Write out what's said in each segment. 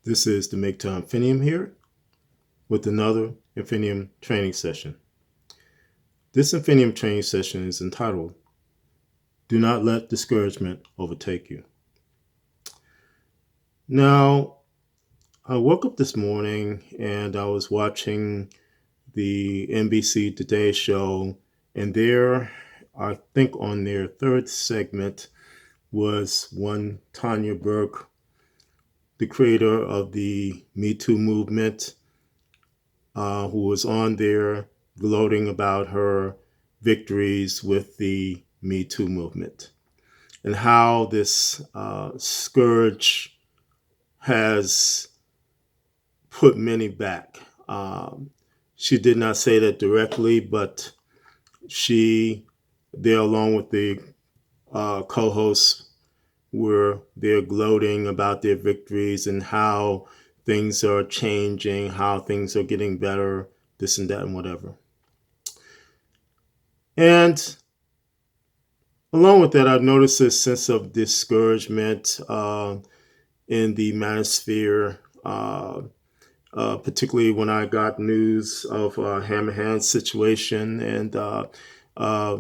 This is the MGTOW Infinium here with another Infinium training session. This Infinium training session is entitled, Do Not Let Discouragement Overtake You. Now, I woke up this morning and I was watching the NBC Today show, and there, I think on their third segment, was one Tanya Burke, the creator of the Me Too movement, who was on there gloating about her victories with the Me Too movement and how this scourge has put many back. She did not say that directly, but she, there along with the co-hosts, were there gloating about their victories and how things are changing, how things are getting better, this and that and whatever. And along with that, I've noticed a sense of discouragement in the manosphere, particularly when I got news of Hammerhand's situation, and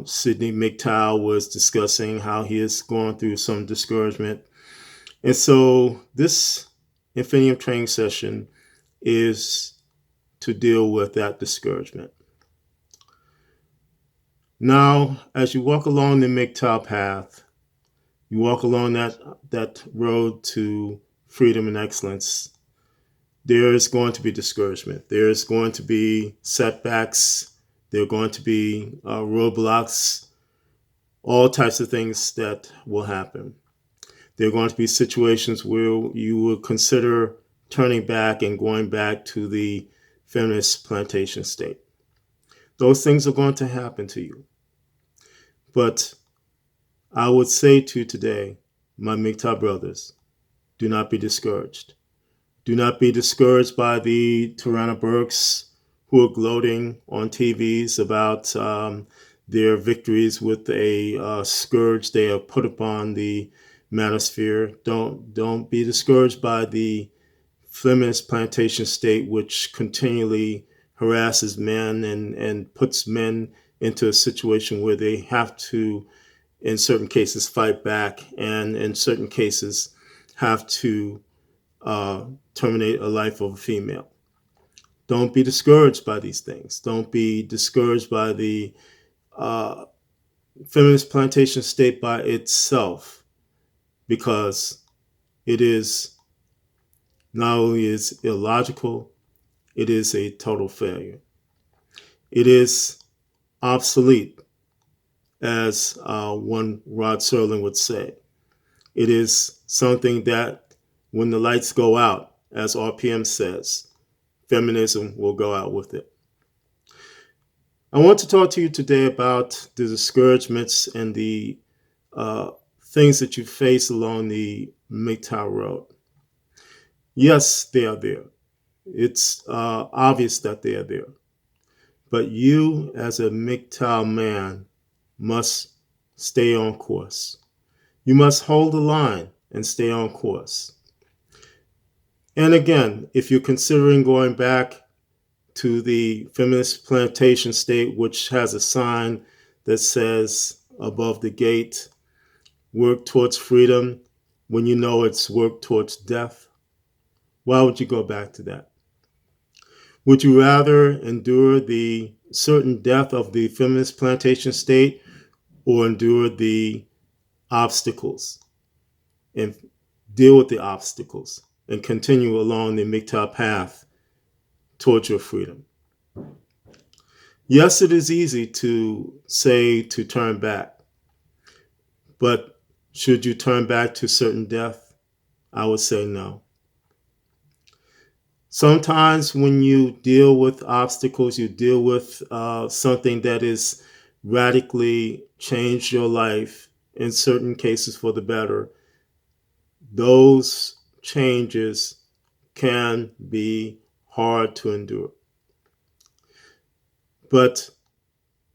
Sidney MGTOW was discussing how he is going through some discouragement. And so this Infinium training session is to deal with that discouragement. Now, as you walk along the MGTOW path, you walk along that road to freedom and excellence, there is going to be discouragement. There is going to be setbacks. There are going to be roadblocks, all types of things that will happen. There are going to be situations where you will consider turning back and going back to the feminist plantation state. Those things are going to happen to you. But I would say to you today, my MGTOW brothers, do not be discouraged. Do not be discouraged by the Tarana Burkes who are gloating on TVs about their victories with a scourge they have put upon the manosphere. Don't be discouraged by the feminist plantation state, which continually harasses men and puts men into a situation where they have to, in certain cases, fight back, and in certain cases have to terminate a life of a female. Don't be discouraged by these things. Don't be discouraged by the feminist plantation state by itself, because it is not only is illogical, it is a total failure. It is obsolete, as one Rod Serling would say. It is something that when the lights go out, as RPM says, feminism will go out with it. I want to talk to you today about the discouragements and the things that you face along the MGTOW road. Yes, they are there. It's obvious that they are there. But you, as a MGTOW man, must stay on course. You must hold the line and stay on course. And again, if you're considering going back to the feminist plantation state, which has a sign that says above the gate, work towards freedom, when you know it's work towards death, why would you go back to that? Would you rather endure the certain death of the feminist plantation state, or endure the obstacles and deal with the obstacles and continue along the MGTOW path towards your freedom? Yes, it is easy to say to turn back, but should you turn back to certain death? I would say no. Sometimes when you deal with obstacles, you deal with something that is radically changed your life, in certain cases for the better. Those changes can be hard to endure. But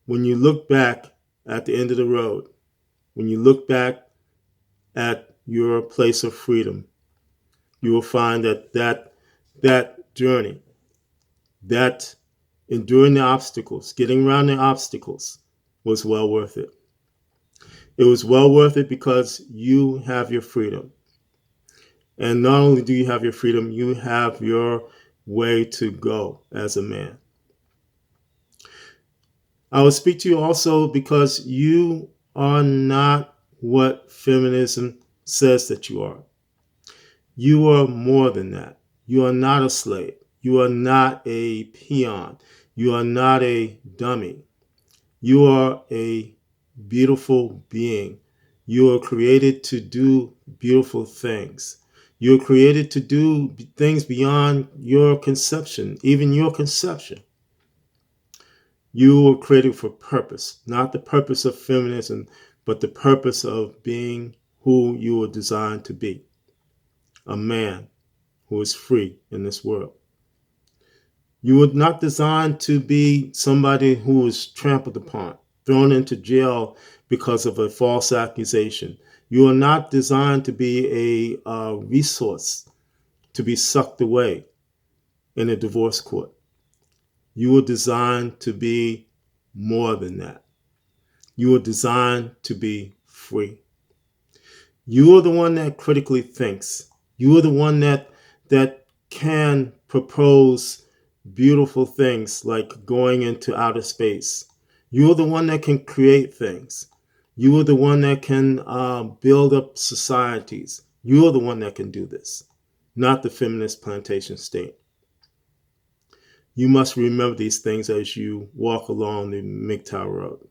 when you look back at the end of the road, when you look back at your place of freedom, you will find that journey, that enduring the obstacles, getting around the obstacles, was well worth it. It was well worth it because you have your freedom. And not only do you have your freedom, you have your way to go as a man. I will speak to you also because you are not what feminism says that you are. You are more than that. You are not a slave. You are not a peon. You are not a dummy. You are a beautiful being. You are created to do beautiful things. You are created to do things beyond your conception, even your conception. You were created for purpose, not the purpose of feminism, but the purpose of being who you were designed to be, a man who is free in this world. You were not designed to be somebody who is trampled upon, thrown into jail because of a false accusation. You are not designed to be a resource to be sucked away in a divorce court. You were designed to be more than that. You were designed to be free. You are the one that critically thinks. You are the one that can propose beautiful things like going into outer space. You are the one that can create things. You are the one that can build up societies. You are the one that can do this, not the feminist plantation state. You must remember these things as you walk along the MGTOW road.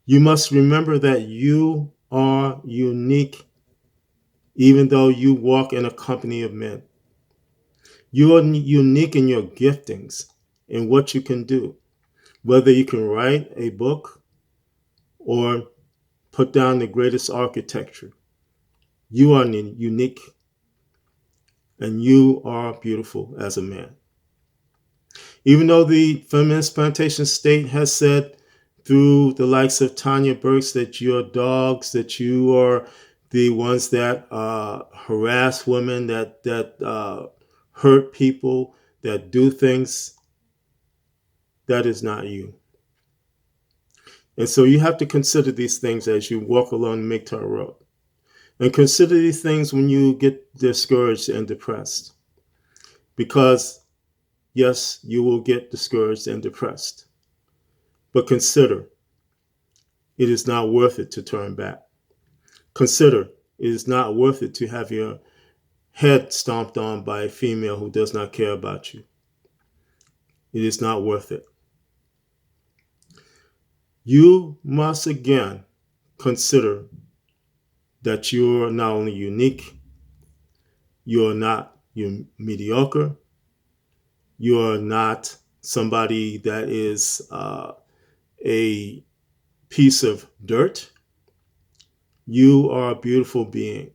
You must remember that you are unique, even though you walk in a company of men. You are unique in your giftings, in what you can do. Whether you can write a book or put down the greatest architecture, you are unique and you are beautiful as a man. Even though the feminist plantation state has said through the likes of Tanya Burks that you're dogs, that you are the ones that harass women, that hurt people, that do things, that is not you. And so you have to consider these things as you walk along the MGTOW road. And consider these things when you get discouraged and depressed. Because, yes, you will get discouraged and depressed. But consider, it is not worth it to turn back. Consider, it is not worth it to have your head stomped on by a female who does not care about you. It is not worth it. You must again consider that you are not only unique, you are not mediocre, you are not somebody that is a piece of dirt. You are a beautiful being.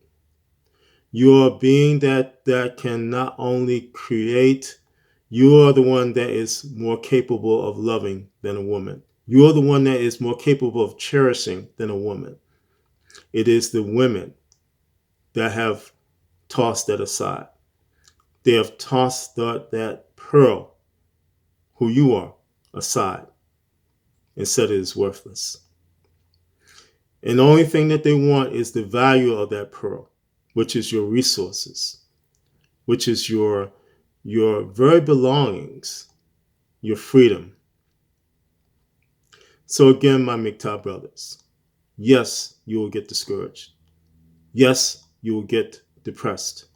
You are a being that can not only create, you are the one that is more capable of loving than a woman. You are the one that is more capable of cherishing than a woman. It is the women that have tossed that aside. They have tossed that pearl, who you are, aside and said it is worthless. And the only thing that they want is the value of that pearl, which is your resources, which is your very belongings, your freedom. So again, my MGTOW brothers, yes, you will get discouraged. Yes, you will get depressed.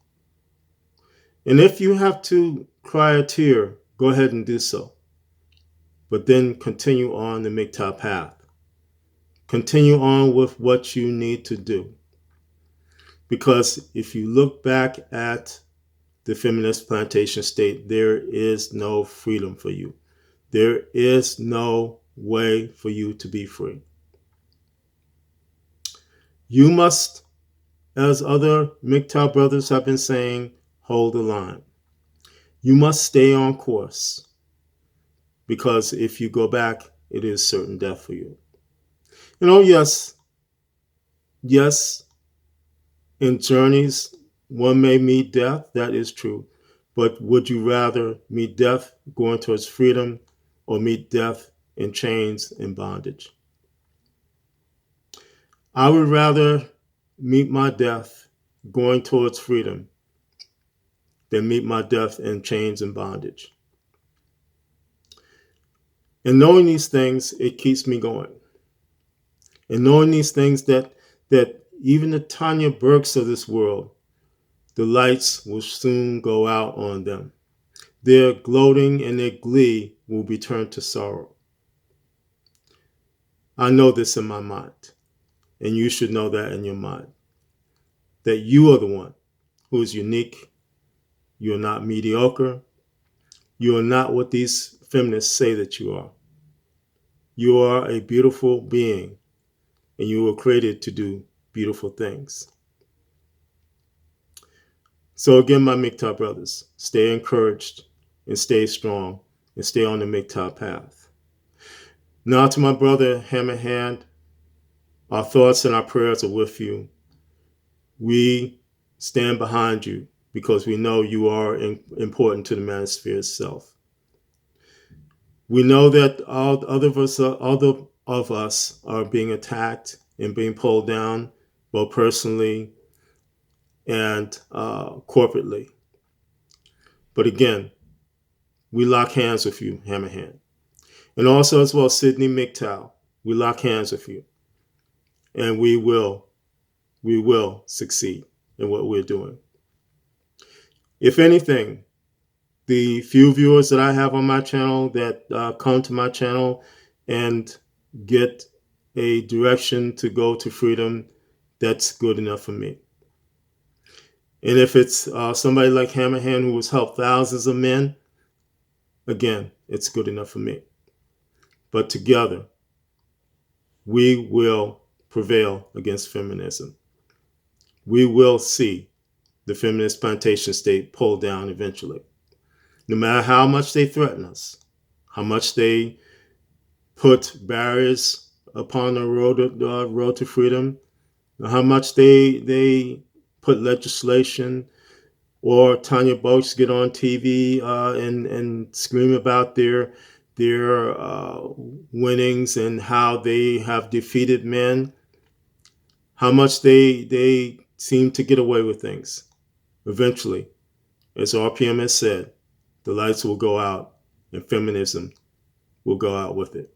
And if you have to cry a tear, go ahead and do so. But then continue on the MGTOW path. Continue on with what you need to do. Because if you look back at the feminist plantation state, there is no freedom for you. There is no way for you to be free. You must, as other MGTOW brothers have been saying, hold the line. You must stay on course. Because if you go back, it is certain death for you. Yes, in journeys, one may meet death, that is true. But would you rather meet death going towards freedom or meet death in chains and bondage? I would rather meet my death going towards freedom than meet my death in chains and bondage. And knowing these things, it keeps me going. And knowing these things that even the Tanya Burks of this world, the lights will soon go out on them. Their gloating and their glee will be turned to sorrow. I know this in my mind, and you should know that in your mind, that you are the one who is unique. You are not mediocre. You are not what these feminists say that you are. You are a beautiful being, and you were created to do beautiful things. So again, my MGTOW brothers, stay encouraged and stay strong and stay on the MGTOW path. Now to my brother Hammerhand, our thoughts and our prayers are with you. We stand behind you because we know you are important to the manosphere itself. We know that all of us are being attacked and being pulled down, both personally and corporately. But again, we lock hands with you, Hammerhand. And also as well, Sydney MGTOW, we lock hands with you. And we will succeed in what we're doing. If anything, the few viewers that I have on my channel that come to my channel and get a direction to go to freedom, that's good enough for me. And if it's somebody like Hammerhand who has helped thousands of men, again, it's good enough for me. But together, we will prevail against feminism. We will see the feminist plantation state pulled down eventually. No matter how much they threaten us, how much they put barriers upon the road to freedom, how much they put legislation, or Tanya Boats get on TV and scream about their winnings and how they have defeated men, how much they seem to get away with things. Eventually, as RPM has said, the lights will go out and feminism will go out with it.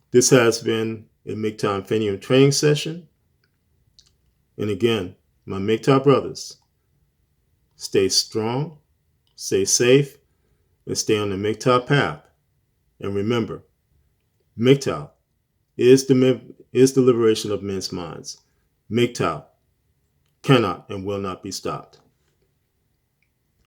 This has been a MGTOW Infinium Training session. And again, my MGTOW brothers, stay strong, stay safe, and stay on the MGTOW path. And remember, MGTOW is the liberation of men's minds. MGTOW cannot and will not be stopped.